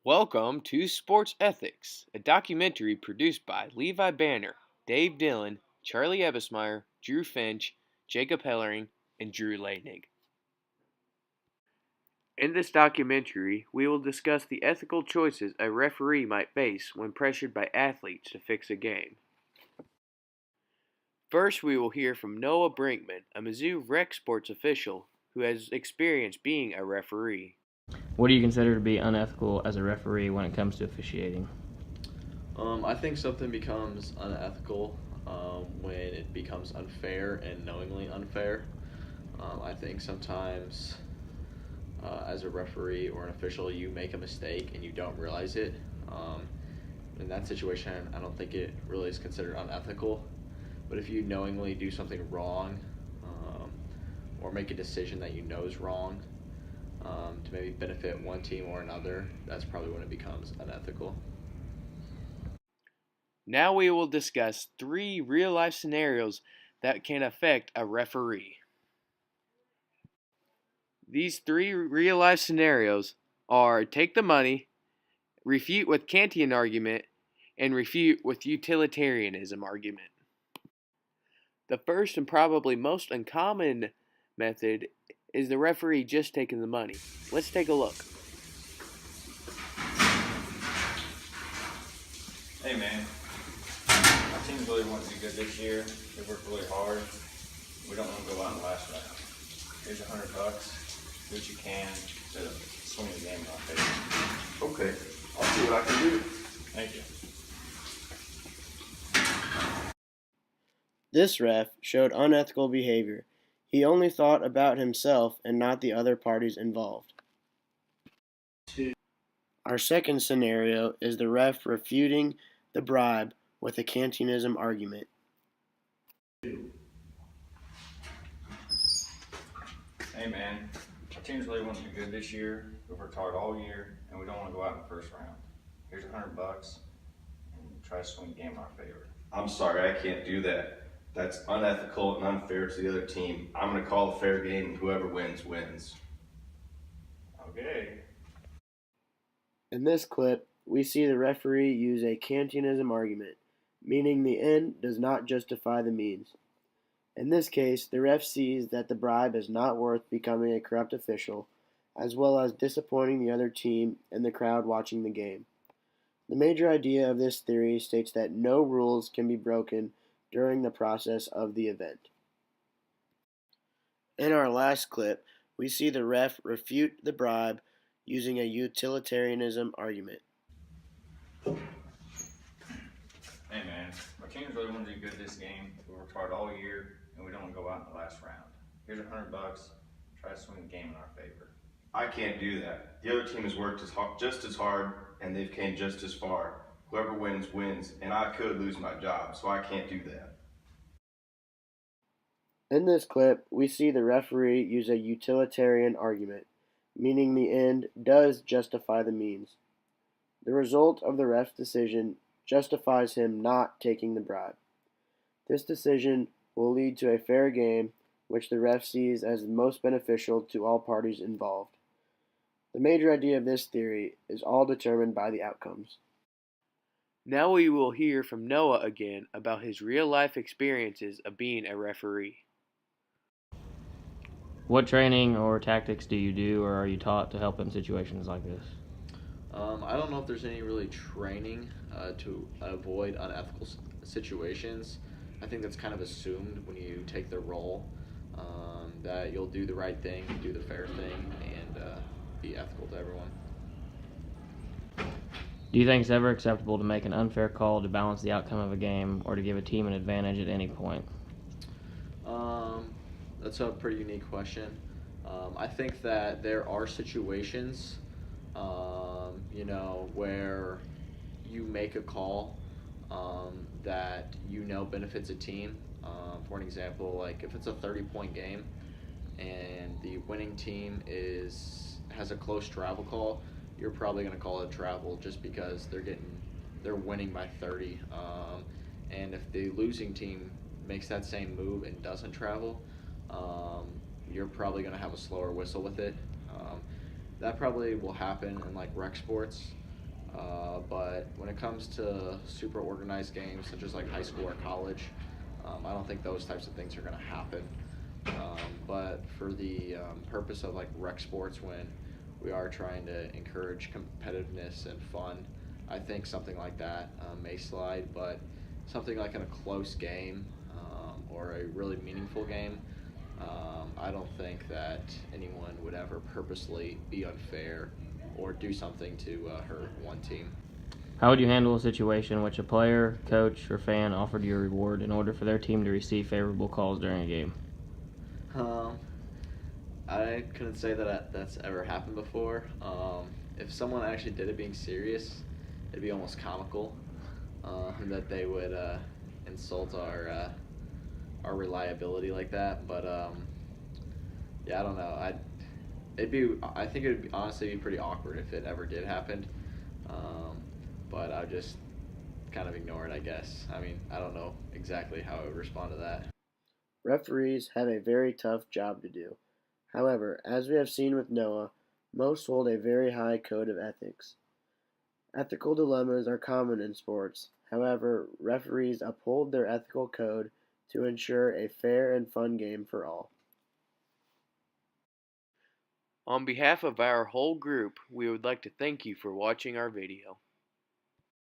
Welcome to Sports Ethics, a documentary produced by Levi Banner, Dave Dillon, Charlie Ebesmeyer, Drew Finch, Jacob Hellering, and Drew Leinig. In this documentary, we will discuss the ethical choices a referee might face when pressured by athletes to fix a game. First, we will hear from Noah Brinkman, a Mizzou Rec Sports official who has experience being a referee. What do you consider to be unethical as a referee when it comes to officiating? I think something becomes unethical when it becomes unfair and knowingly unfair. I think sometimes as a referee or an official, you make a mistake and you don't realize it. In that situation, I don't think it really is considered unethical. But if you knowingly do something wrong or make a decision that you know is wrong to maybe benefit one team or another, that's probably when it becomes unethical. Now we will discuss 3 real-life scenarios that can affect a referee. These 3 real-life scenarios are take the money, refute with Kantian argument, and refute with utilitarianism argument. The first and probably most uncommon method is the referee just taking the money. Let's take a look. Hey man, our team really wants to do good this year. They worked really hard. We don't want to go out in the last round. Here's $100. Do what you can to swing the game in our favor. Okay, I'll see what I can do. Thank you. This ref showed unethical behavior. He only thought about himself and not the other parties involved. Our second scenario is the ref refuting the bribe with a Kantianism argument. Hey man, our teams really want to do good this year. We've worked hard all year, and we don't want to go out in the first round. Here's $100, and try to swing the game in our favor. I'm sorry, I can't do that. That's unethical and unfair to the other team. I'm going to call a fair game, and whoever wins, wins. Okay. In this clip, we see the referee use a Kantianism argument, meaning the end does not justify the means. In this case, the ref sees that the bribe is not worth becoming a corrupt official, as well as disappointing the other team and the crowd watching the game. The major idea of this theory states that no rules can be broken during the process of the event. In our last clip, we see the ref refute the bribe using a utilitarianism argument. Hey man, our teams really want to do good this game. We worked hard all year, and we don't want to go out in the last round. Here's $100. Try to swing the game in our favor. I can't do that. The other team has worked just as hard, and they've came just as far. Whoever wins, wins, and I could lose my job, so I can't do that. In this clip, we see the referee use a utilitarian argument, meaning the end does justify the means. The result of the ref's decision justifies him not taking the bribe. This decision will lead to a fair game, which the ref sees as most beneficial to all parties involved. The major idea of this theory is all determined by the outcomes. Now we will hear from Noah again about his real-life experiences of being a referee. What training or tactics do you do or are you taught to help in situations like this? I don't know if there's any really training to avoid unethical situations. I think that's kind of assumed when you take the role, that you'll do the right thing, do the fair thing, and be ethical to everyone. Do you think it's ever acceptable to make an unfair call to balance the outcome of a game or to give a team an advantage at any point? That's a pretty unique question. I think that there are situations, where you make a call that benefits a team. For an example, like if it's a 30-point game and the winning team has a close travel call, you're probably going to call it travel just because they're winning by 30. And if the losing team makes that same move and doesn't travel, you're probably going to have a slower whistle with it. That probably will happen in like rec sports. But when it comes to super organized games such as like high school or college, I don't think those types of things are going to happen. But for the purpose of like rec sports, when we are trying to encourage competitiveness and fun, I think something like that may slide. But something like in a close game or a really meaningful game, I don't think that anyone would ever purposely be unfair or do something to hurt one team. How would you handle a situation in which a player, coach, or fan offered you a reward in order for their team to receive favorable calls during a game? I couldn't say that that's ever happened before. If someone actually did it being serious, it'd be almost comical that they would insult our reliability like that. But yeah, I don't know. I think it would honestly be pretty awkward if it ever did happen. But I would just kind of ignore it, I guess. I mean, I don't know exactly how I would respond to that. Referees have a very tough job to do. However, as we have seen with Noah, most hold a very high code of ethics. Ethical dilemmas are common in sports. However, referees uphold their ethical code to ensure a fair and fun game for all. On behalf of our whole group, we would like to thank you for watching our video.